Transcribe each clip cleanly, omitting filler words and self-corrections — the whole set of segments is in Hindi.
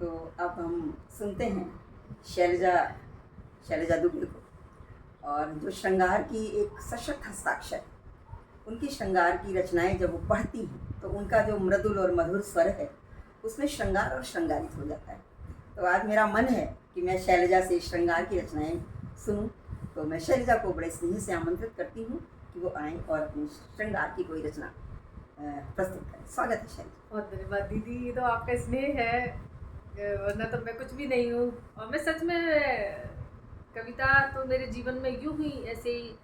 तो अब हम सुनते हैं शैलजा शैलजा दुबे को, और जो श्रृंगार की एक सशक्त हस्ताक्षर, उनकी श्रृंगार की रचनाएं जब वो पढ़ती हैं तो उनका जो मृदुल और मधुर स्वर है उसमें श्रृंगार और श्रृंगारित हो जाता है। तो आज मेरा मन है कि मैं शैलजा से श्रृंगार की रचनाएं सुनूं, तो मैं शैलजा को बड़े स्नेह से आमंत्रित करती हूँ कि वो आएँ और अपनी श्रृंगार की कोई रचना प्रस्तुत करें। स्वागत है शैलजा। बहुत धन्यवाद दीदी, ये तो आपका स्नेह है, वरना तो मैं कुछ भी नहीं हूँ। और मैं सच में कविता तो मेरे जीवन में यूं ही ऐसे ही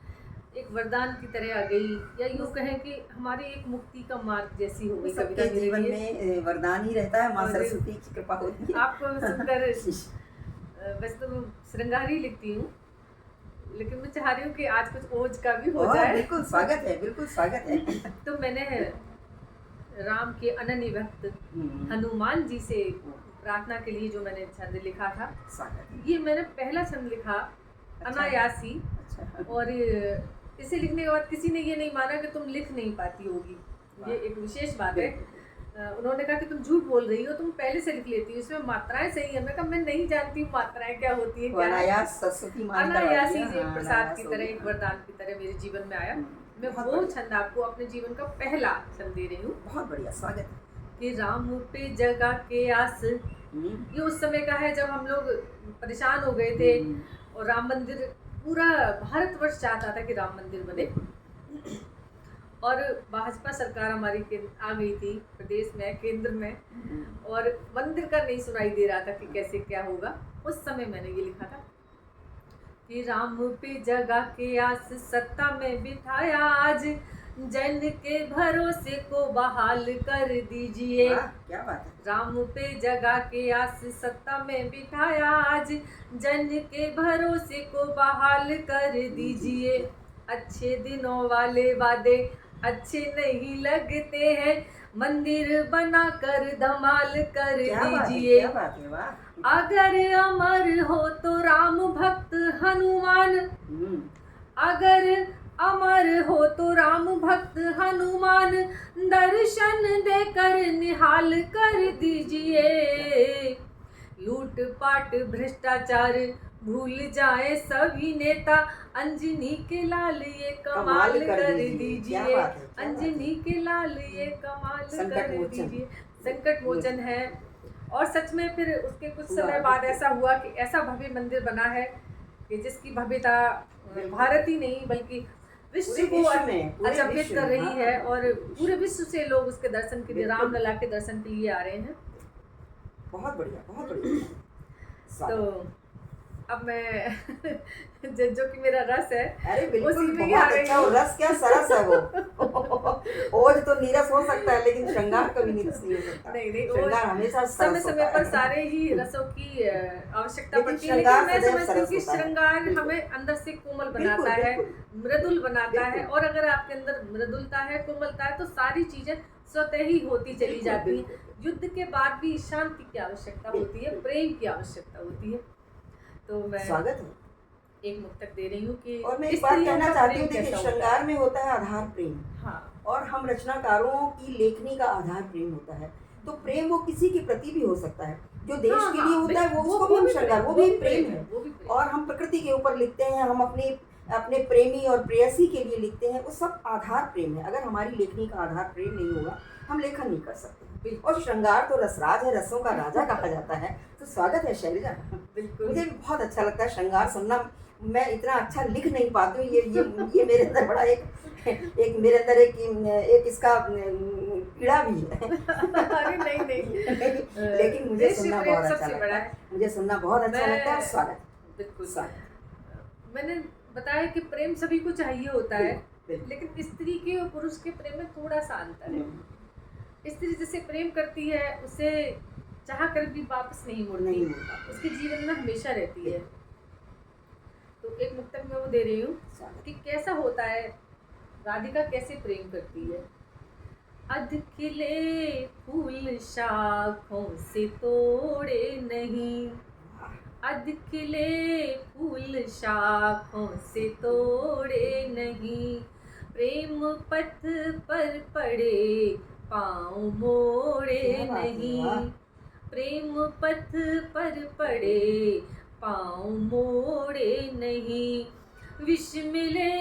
एक वरदान की तरह आ गई, या यूं कहें कि हमारी एक मुक्ति का मार्ग जैसी हो गई कविता सबके जीवन में वरदान ही रहता है, माँ सरस्वती की कृपा होती है। आपको सुनकर वैसे तो श्रृंगार ही लिखती हूँ, लेकिन मैं चाह रही हूँ कि आज कुछ ओज का भी हो जाए। बिल्कुल स्वागत है, बिल्कुल स्वागत है। तो मैंने राम के अनन्य भक्त हनुमान जी से प्रार्थना के लिए जो मैंने छंद लिखा था, ये मैंने पहला छंद लिखा अनायासी। और इसे लिखने के बाद किसी ने ये नहीं माना कि तुम लिख नहीं पाती होगी, ये एक विशेष बात है। उन्होंने कहा कि तुम झूठ बोल रही हो, तुम पहले से लिख लेती हो, इसमें मात्राएं सही है। मैं कहा मैं नहीं जानती हूँ मात्राएं क्या होती है, क्या अनायासी प्रसाद की तरह, एक वरदान की तरह मेरे जीवन में आया। मैं वो छंद आपको अपने जीवन का पहला छंद दे रही हूँ। बहुत बढ़िया, स्वागत है। कि राम पे जगा के आस, ये उस समय का है जब हम लोग परेशान हो गए थे और राम मंदिर, पूरा भारतवर्ष चाहता था कि राम मंदिर बने, और भाजपा सरकार हमारी आ गई थी प्रदेश में, केंद्र में, और मंदिर का नहीं सुनाई दे रहा था कि कैसे क्या होगा। उस समय मैंने ये लिखा था कि राम पे जगा के आस, सत्ता में बिठाया आज, जन के भरोसे को बहाल कर दीजिए। क्या बात है। राम पे जगा के आस, सत्ता में बिठाया आज, जन के भरोसे को बहाल कर दीजिए। अच्छे दिनों वाले वादे अच्छे नहीं लगते हैं, मंदिर बना कर धमाल कर दीजिए। अगर अमर हो तो राम भक्त हनुमान, अगर अमर हो तो राम भक्त हनुमान, दर्शन देकर निहाल कर दीजिए। लूट पाट भ्रष्टाचार भूल जाए सभी नेता, अंजनी के लाल ये कमाल कर दीजिए। अंजनी के लाल ये कमाल कर दीजिए। संकट मोचन है। और सच में फिर उसके कुछ समय बाद ऐसा हुआ कि ऐसा भव्य मंदिर बना है कि जिसकी भव्यता भारत ही नहीं बल्कि विश्व को अचंभित कर रही है, और पूरे विश्व से लोग उसके दर्शन के लिए, रामलला के दर्शन के लिए आ रहे हैं। बहुत बढ़िया, बहुत बढ़िया। तो अब मैं जो कि मेरा रस है, अरे बिल्कुल, बहुत अच्छा। वो रस क्या सरस है वो। ओज तो नीरस हो सकता है, लेकिन श्रृंगार कभी नीरस नहीं हो सकता। नहीं, श्रृंगार हमेशा समय समय पर सारे ही रसों की आवश्यकता पड़ती है, लेकिन मैं समझती हूँ कि श्रृंगार हमें अंदर से कोमल बनाता है, मृदुल बनाता है। और अगर आपके अंदर मृदुलता है, कोमलता है, तो सारी चीजें स्वतः ही होती चली जाती है। युद्ध के बाद भी शांति की आवश्यकता होती है, प्रेम की आवश्यकता होती है। तो मैं स्वागत है, एक मुक्तक दे रही हूँ कि और मैं एक बात कहना चाहती हूँ कि श्रृंगार में होता है आधार प्रेम। हाँ। और हम रचनाकारों की लेखनी का आधार प्रेम होता है। तो प्रेम वो किसी के प्रति भी हो सकता है, जो देश के लिए होता है, वो उसको भी हम श्रृंगार, वो भी प्रेम है। और हम प्रकृति के ऊपर लिखते हैं, हम अपने प्रेमी और प्रेयसी के लिए लिखते हैं, वो सब आधार प्रेम है। अगर हमारी लेखनी का आधार प्रेम नहीं होगा, हम लेखन नहीं कर सकते। और श्रृंगार तो रसराज है, रसों का राजा कहा जाता है। तो स्वागत है शैलजा। मुझे भी बहुत अच्छा लगता है श्रृंगार सुनना। मैं इतना अच्छा लिख नहीं पाती हूँ, ये मेरे अंदर बड़ा एक मेरे अंदर एक इसका कीड़ा भी है। अरे नहीं लेकिन मुझे सुनना बहुत अच्छा लगता है, मुझे सुनना बहुत अच्छा लगता है। स्वागत, बिल्कुल स्वागत। मैंने बताया कि प्रेम सभी को चाहिए होता है, लेकिन स्त्री के और पुरुष के प्रेम में थोड़ा सा अंतर है। स्त्री जिसे प्रेम करती है उसे चाह कर भी वापस नहीं मुड़ती, उसके जीवन में हमेशा रहती है। तो एक मुक्तक में वो दे रही हूँ कि कैसा होता है, राधिका कैसे प्रेम करती है। अध खिले फूल शाखों से तोड़े नहीं, अध खिले फूल शाखों से तोड़े नहीं, प्रेम पथ पर पड़े पाँव मोड़े नहीं, प्रेम पथ पर पड़े पाँव मोड़े नहीं। विष मिले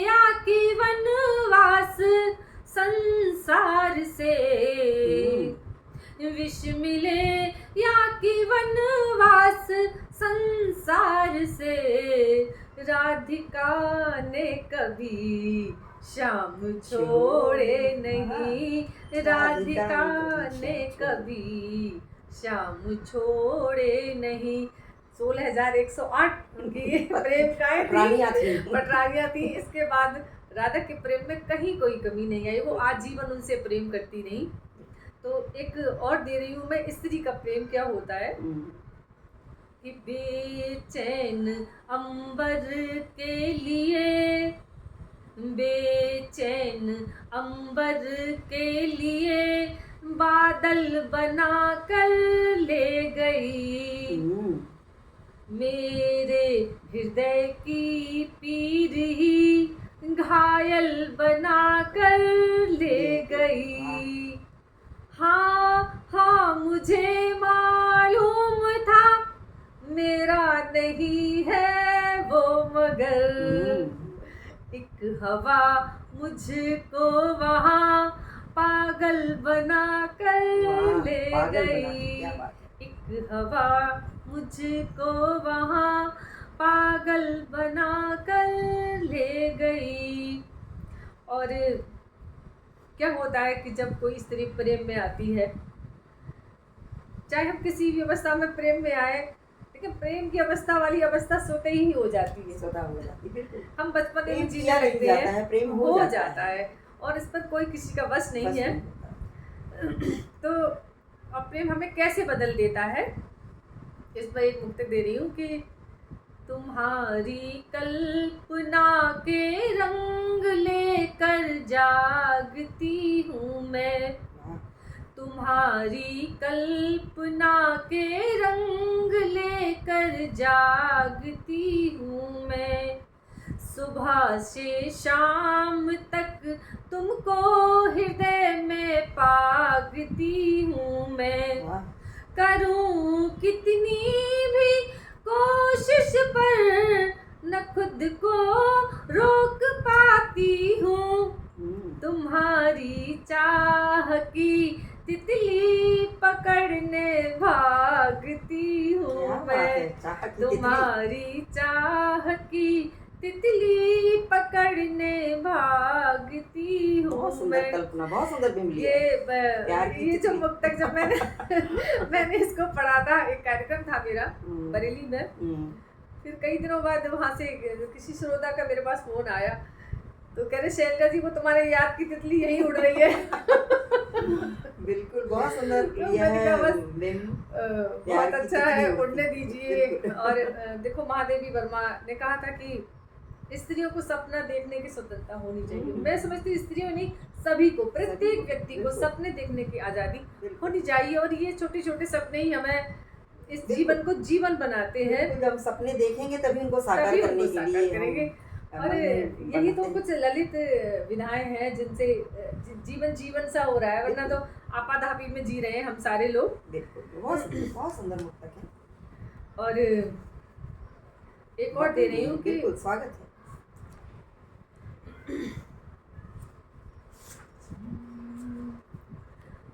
या कि वनवास संसार से, विष मिले या कि वनवास संसार से, राधिका ने कभी श्याम छोड़े नहीं, राधिका ने कभी श्याम छोड़े नहीं। 16,108 उनकी प्रेम गायन पटरानियाँ थी। इसके बाद राधा के प्रेम में कहीं कोई कमी नहीं आई, वो आजीवन उनसे प्रेम करती नहीं। तो एक और दे रही हूँ मैं, स्त्री का प्रेम क्या होता है कि बेचैन अंबर के लिए, बेचैन अंबर के लिए बादल बना कर ले गई, मेरे हृदय की पीर ही घायल बना कर ले गई। हाँ हाँ मुझे मालूम था मेरा नहीं है वो, मगर एक हवा मुझको वहाँ पागल बना कर ले गई, एक हवा मुझको वहाँ पागल बना कर ले गई। और क्या होता है कि जब कोई स्त्री प्रेम में आती है, चाहे हम किसी भी अवस्था में प्रेम में आए, लेकिन प्रेम की अवस्था वाली अवस्था सोते ही हो जाती है, स्वतः हो जाती है। बिल्कुल, हम बचपन में जीने लगते हैं, प्रेम हो जाता है और इस पर कोई किसी का वश नहीं है। तो अब प्रेम हमें कैसे बदल देता है, इस पर एक मुक्तक दे रही हूँ कि तुम्हारी कल्पना के रंग लेकर जागती हूँ मैं, तुम्हारी कल्पना के रंग लेकर जागती हूँ मैं, सुबह से शाम तक तुमको हृदय में पागती हूँ मैं, करूँ कितनी भी कोशिश पर न खुद को रोक पाती हूँ, तुम्हारी चाह की तितली पकड़ने भागती हूँ मैं, तुम्हारी चाह की तितली पकड़ने भागती हूँ मैं। कल्पना बहुत सुंदर बिमली ये जो मुक्तक जब मैंने इसको पढ़ा था, एक कार्यक्रम था मेरा बरेली में, फिर कई दिनों बाद वहाँ से किसी श्रोता का मेरे पास फोन आया, तो कह रहे शैलजा जी वो तुम्हारे याद की तितली यहीं उड़ रही है। बिल्कुल, बहुत सुंदर बहुत अच्छा है, उड़ने दीजिए। और देखो महादेवी वर्मा ने कहा था कि स्त्रियों को सपना देखने की स्वतंत्रता होनी चाहिए। मैं समझती हूँ स्त्रियों नहीं, सभी को, प्रत्येक व्यक्ति को सपने देखने की आज़ादी होनी चाहिए। और ये छोटे छोटे सपने ही हमें इस जीवन को जीवन बनाते हैं। जब सपने देखेंगे तभी उनको साकार करने के लिए करेंगे। और यही तो कुछ ललित विधाएं हैं जिनसे जीवन सा हो रहा है, वरना तो आपाधापी में जी रहे हैं हम सारे लोग। बहुत सुंदर मुक्तक है। और एक और दे रही हूँ कि स्वागत है।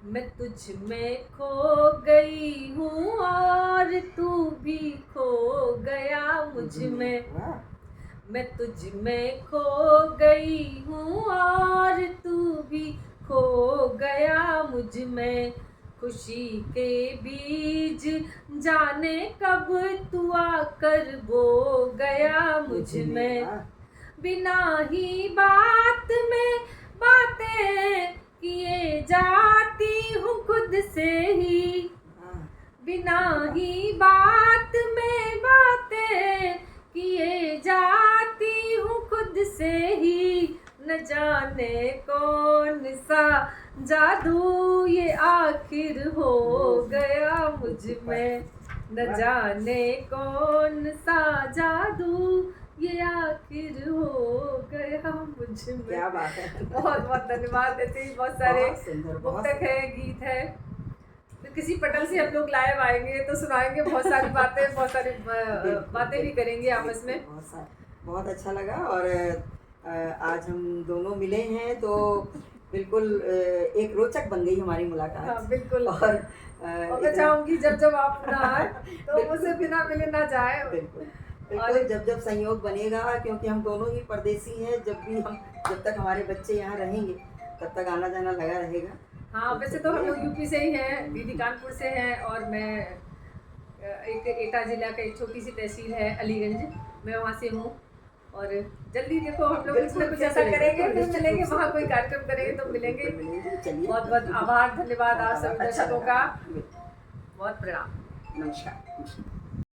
मैं तुझ में खो गई हूँ और तू भी खो गया मुझ में, मैं तुझ में खो गई हूँ और तू भी खो गया मुझ में, खुशी के बीज जाने कब तू आकर बो गया मुझ में, बिना ही बात में बातें किए जाती हूँ खुद से ही, बिना ही बात में बातें किए जाती हूँ खुद से ही, न जाने कौन सा जादू ये आखिर हो गया मुझ में, न जाने कौन सा जादू ये आखिर हो गया मुझ में। क्या बात है, बहुत बहुत धन्यवाद। ऐसे ही बहुत सारे मुक्तक है, गीत है। फिर किसी पटल से हम लोग लाइव आएंगे तो सुनाएंगे बहुत सारी बातें, बहुत सारी बातें भी करेंगे आपस में। बहुत अच्छा लगा। और आज हम दोनों मिले हैं तो बिल्कुल एक रोचक बन गई हमारी मुलाकात। हाँ, बिल्कुल। और मैं चाहूंगी जब जब आप ना आए तो मुझसे बिना मिले ना जाए। बिल्कुल जब संयोग बनेगा, क्योंकि हम दोनों ही परदेसी हैं, जब तक हमारे बच्चे यहाँ रहेंगे तब तक आना जाना लगा रहेगा। हाँ, वैसे तो हम लोग यूपी से ही हैं, दीदी कानपुर से हैं, और मैं एक एटा जिला का एक छोटी सी तहसील है अलीगंज, मैं वहाँ से हूँ। और जल्दी देखो हम लोग कुछ ना कुछ ऐसा करेंगे, फिर मिलेंगे, वहाँ कोई कार्यक्रम करेंगे तो मिलेंगे। बहुत बहुत आभार, धन्यवाद आप सभी दर्शकों का, बहुत प्रणाम, नमस्कार।